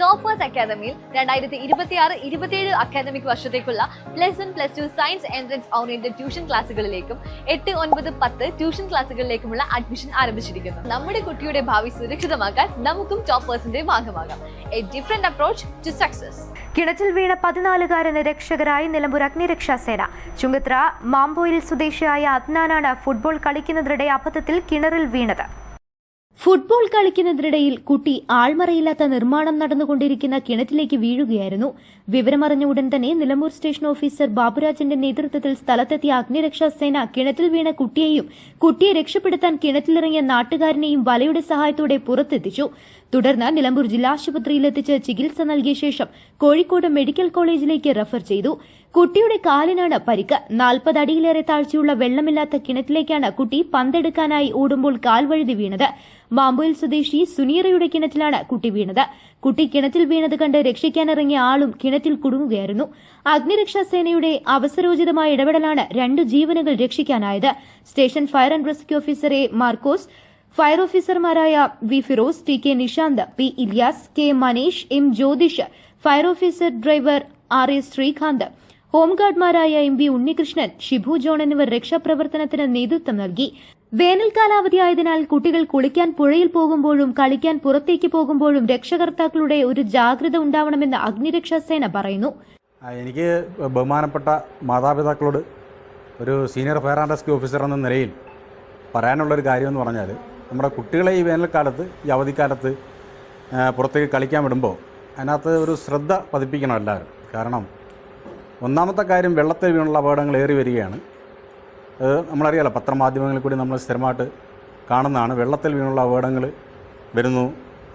Toppers അക്കാദമിയിൽ 2026-27 academic വർഷത്തേക്കുള്ള +1, +2 science entrance oriented tuition ക്ലാസുകളിലേക്കും 8, 9, 10 ട്യൂഷൻ ക്ലാസുകളിലേക്കുമുള്ള അഡ്മിഷൻ ആരംഭിച്ചിരിക്കുന്നു. നമ്മുടെ കുട്ടിയുടെ ഭാവി സുരക്ഷിതമാക്കാൻ നമുക്കും ടോപ്പേഴ്സിന്റെ ഭാഗമാകാം. A different approach to success. കിണറ്റിൽ വീണ 14-കാരന് രക്ഷകരായി നിലമ്പൂർ അഗ്നിരക്ഷാസേന. ചുങ്കത്ര മാമ്പോയിൽ സ്വദേശിയായ അദ്നാനാണ് ഫുട്ബോൾ കളിക്കുന്നതിനിടെ അബദ്ധത്തിൽ കിണറിൽ വീണത്. ഫുട്ബോൾ കളിക്കുന്നതിനിടയിൽ കുട്ടി ആൾമറയില്ലാത്ത നിർമ്മാണം നടന്നുകൊണ്ടിരിക്കുന്ന കിണറ്റിലേക്ക് വീഴുകയായിരുന്നു. വിവരമറിഞ്ഞ ഉടൻ തന്നെ നിലമ്പൂർ സ്റ്റേഷൻ ഓഫീസർ ബാബുരാജിന്റെ നേതൃത്വത്തിൽ സ്ഥലത്തെത്തിയ അഗ്നിരക്ഷാസേന കിണറ്റിൽ വീണ കുട്ടിയെ രക്ഷപ്പെടുത്താൻ കിണറ്റിലിറങ്ങിയ നാട്ടുകാരനെയും വലയുടെ സഹായത്തോടെ പുറത്തെത്തിച്ചു. തുടർന്ന് നിലമ്പൂർ ജില്ലാ ആശുപത്രിയിലെത്തിച്ച് ചികിത്സ നൽകിയ ശേഷം കോഴിക്കോട് മെഡിക്കൽ കോളേജിലേക്ക് റഫർ ചെയ്തു. കുട്ടിയുടെ കാലിനാണ് പരിക്ക്. 40 അടിയിലേറെ താഴ്ചയുള്ള വെള്ളമില്ലാത്ത കിണറ്റിലേക്കാണ് കുട്ടി പന്തെടുക്കാനായി ഓടുമ്പോൾ കാൽ വഴുതി വീണത്. മാമ്പോയിൽ സ്വദേശി സുനീറയുടെ കിണറ്റിലാണ് കുട്ടി വീണത്. കുട്ടി കിണറ്റിൽ വീണത് കണ്ട് രക്ഷിക്കാനിറങ്ങിയ ആളും കിണറ്റിൽ കുടുങ്ങുകയായിരുന്നു. അഗ്നിരക്ഷാസേനയുടെ അവസരോചിതമായ ഇടപെടലാണ് 2 ജീവനുകൾ രക്ഷിക്കാനായത്. Station fire and rescue officer A Markose, fire ഓഫീസർമാരായ V Firoz, T K Nishanth, P Iliyas, K Maneesh, M Jyothish, fire officer driver R A Sreekanth, ഹോംഗാർഡ്മാരായ M B Unnikrishnan, Shibu John എന്നിവർ രക്ഷാപ്രവർത്തനത്തിന് നേതൃത്വം നൽകി. വേനൽക്കാലാവധിയായതിനാൽ കുട്ടികൾ കുളിക്കാൻ പുഴയിൽ പോകുമ്പോഴും കളിക്കാൻ പുറത്തേക്ക് പോകുമ്പോഴും രക്ഷകർത്താക്കളുടെ ഒരു ജാഗ്രത ഉണ്ടാവണമെന്ന് അഗ്നിരക്ഷാസേന പറയുന്നു. എനിക്ക് ബഹുമാനപ്പെട്ട മാതാപിതാക്കളോട് ഒരു senior fire and rescue officer എന്ന നിലയിൽ പറയാനുള്ളൊരു കാര്യമെന്ന് പറഞ്ഞാൽ, നമ്മുടെ കുട്ടികളെ ഈ വേനൽക്കാലത്ത്, ഈ അവധിക്കാലത്ത് പുറത്തേക്ക് കളിക്കാൻ വിടുമ്പോൾ അതിനകത്ത് ഒരു ശ്രദ്ധ പതിപ്പിക്കണം എല്ലാവരും. കാരണം ഒന്നാമത്തെ കാര്യം, വെള്ളത്തിൽ വീണുള്ള അപകടങ്ങൾ ഏറി വരികയാണ്. നമ്മളറിയാലോ, പത്രമാധ്യമങ്ങളിൽ കൂടി നമ്മൾ സ്ഥിരമായിട്ട് കാണുന്നതാണ്. വെള്ളത്തിൽ വീണുള്ള അപകടങ്ങൾ വരുന്നു.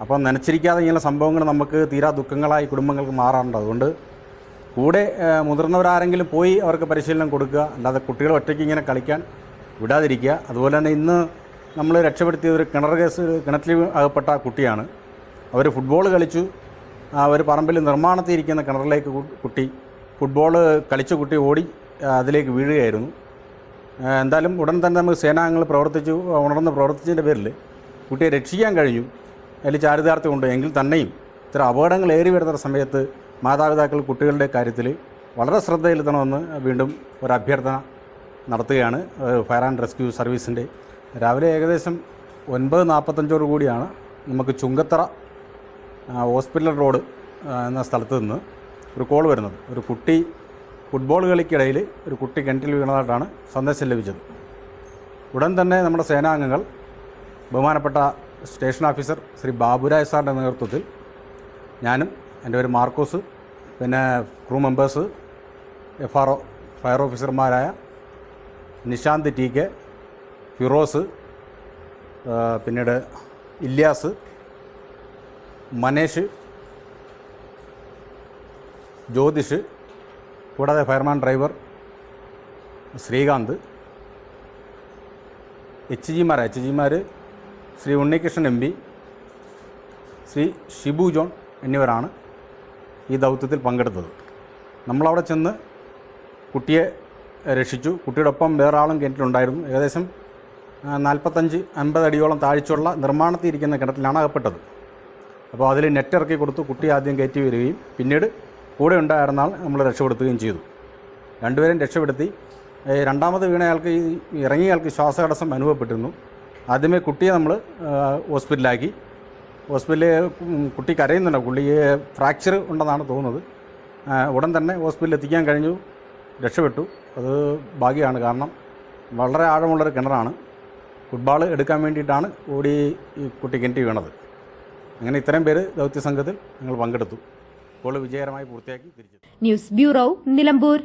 അപ്പം നനച്ചിരിക്കാതെ ഇങ്ങനെ സംഭവങ്ങൾ നമുക്ക് തീരാ ദുഃഖങ്ങളായി കുടുംബങ്ങൾക്ക് മാറാറുണ്ട്. അതുകൊണ്ട് കൂടെ മുതിർന്നവരാരെങ്കിലും പോയി അവർക്ക് പരിശീലനം കൊടുക്കുക, അല്ലാതെ കുട്ടികൾ ഒറ്റയ്ക്ക് ഇങ്ങനെ കളിക്കാൻ വിടാതിരിക്കുക. അതുപോലെ തന്നെ ഇന്ന് നമ്മൾ രക്ഷപ്പെടുത്തിയ ഒരു കിണറ്റിൽ അകപ്പെട്ട കുട്ടിയാണ്. അവർ ഫുട്ബോൾ കളിച്ചു. അവർ പറമ്പിൽ നിർമ്മാണത്തിൽ ഇരിക്കുന്ന കിണറിലേക്ക് ഫുട്ബോൾ കളിച്ച കുട്ടി ഓടി അതിലേക്ക് വീഴുകയായിരുന്നു. എന്തായാലും ഉടൻ തന്നെ നമുക്ക് സേനാംഗങ്ങൾ ഉണർന്ന് പ്രവർത്തിച്ചതിൻ്റെ പേരിൽ കുട്ടിയെ രക്ഷിക്കാൻ കഴിഞ്ഞു. അതിൽ ചാരിതാർത്ഥ്യമുണ്ട്. എങ്കിൽ തന്നെയും ഇത്തരം അപകടങ്ങൾ ഏറി വരുന്ന സമയത്ത് മാതാപിതാക്കൾ കുട്ടികളുടെ കാര്യത്തിൽ വളരെ ശ്രദ്ധ ചെലുത്തണമെന്ന് വീണ്ടും ഒരു അഭ്യർത്ഥന നടത്തുകയാണ്. ഫയർ ആൻഡ് റെസ്ക്യൂ സർവീസിൻ്റെ രാവിലെ ഏകദേശം 9:45 കൂടിയാണ് നമുക്ക് ചുങ്കത്തറ ഹോസ്പിറ്റൽ റോഡ് എന്ന സ്ഥലത്ത് നിന്ന് ഒരു കോൾ വരുന്നത്. ഒരു കുട്ടി ഫുട്ബോൾ കളിക്കിടയിൽ ഒരു കുട്ടി കിണറ്റിൽ വീണതായിട്ടാണ് സന്ദേശം ലഭിച്ചത്. ഉടൻ തന്നെ നമ്മുടെ സേനാംഗങ്ങൾ, ബഹുമാനപ്പെട്ട സ്റ്റേഷൻ ഓഫീസർ ശ്രീ ബാബുരാജ് സാറിൻ്റെ നേതൃത്വത്തിൽ ഞാനും എൻ്റെ പേര് മാർക്കോസ്, പിന്നെ ക്രൂ മെമ്പേഴ്സ്, FRO ഫയർ ഓഫീസർമാരായ നിഷാന്ത്, ടി കെ, ഫിറോസ്, പിന്നീട് ഇല്യാസ്, മനേഷ്, ജ്യോതിഷ്, കൂടാതെ ഫയർമാൻ ഡ്രൈവർ ശ്രീകാന്ത്, എച്ച് ജിമാർ ശ്രീ ഉണ്ണികൃഷ്ണൻ MP, ശ്രീ ഷിബു ജോൺ എന്നിവരാണ് ഈ ദൗത്യത്തിൽ പങ്കെടുത്തത്. നമ്മളവിടെ ചെന്ന് കുട്ടിയെ രക്ഷിച്ചു. കുട്ടിയുടെ ഒപ്പം വേറെ ആളും കിണറ്റിലുണ്ടായിരുന്നു. ഏകദേശം 45-50 അടിയോളം താഴ്ചയുള്ള നിർമ്മാണത്തിൽ ഇരിക്കുന്ന കിണറ്റിലാണ് അകപ്പെട്ടത്. അപ്പോൾ അതിൽ നെറ്റ് ഇറക്കി കൊടുത്തു. കുട്ടി ആദ്യം കയറ്റി വരികയും പിന്നീട് കൂടെ ഉണ്ടായിരുന്ന ആൾ നമ്മൾ രക്ഷപ്പെടുത്തുകയും ചെയ്തു. രണ്ടുപേരും രക്ഷപ്പെടുത്തി. രണ്ടാമത് വീണയാൾക്ക്, ഇറങ്ങിയയാൾക്ക് ശ്വാസതടസ്സം അനുഭവപ്പെട്ടിരുന്നു. ആദ്യമേ കുട്ടിയെ നമ്മൾ ഹോസ്പിറ്റലിലാക്കി. ഹോസ്പിറ്റലിൽ കുട്ടി കരയുന്നുണ്ട്. പുള്ളിക്ക് ഫ്രാക്ചർ ഉണ്ടെന്നാണ് തോന്നുന്നത്. ഉടൻ തന്നെ ഹോസ്പിറ്റലിൽ എത്തിക്കാൻ കഴിഞ്ഞു. രക്ഷപ്പെട്ടു. അത് ഭാഗ്യമാണ്. കാരണം വളരെ ആഴമുള്ളൊരു കിണറാണ്. ഫുട്ബോൾ എടുക്കാൻ വേണ്ടിയിട്ടാണ് ഓടി ഈ കുട്ടി കിണറ്റി വീണത്. അങ്ങനെ ഇത്രയും പേര് ദൗത്യസംഘത്തിൽ ഞങ്ങൾ പങ്കെടുത്തു. ഇപ്പോൾ വിജയകരമായി പൂർത്തിയാക്കി തിരിച്ചു. News bureau, Nilambur.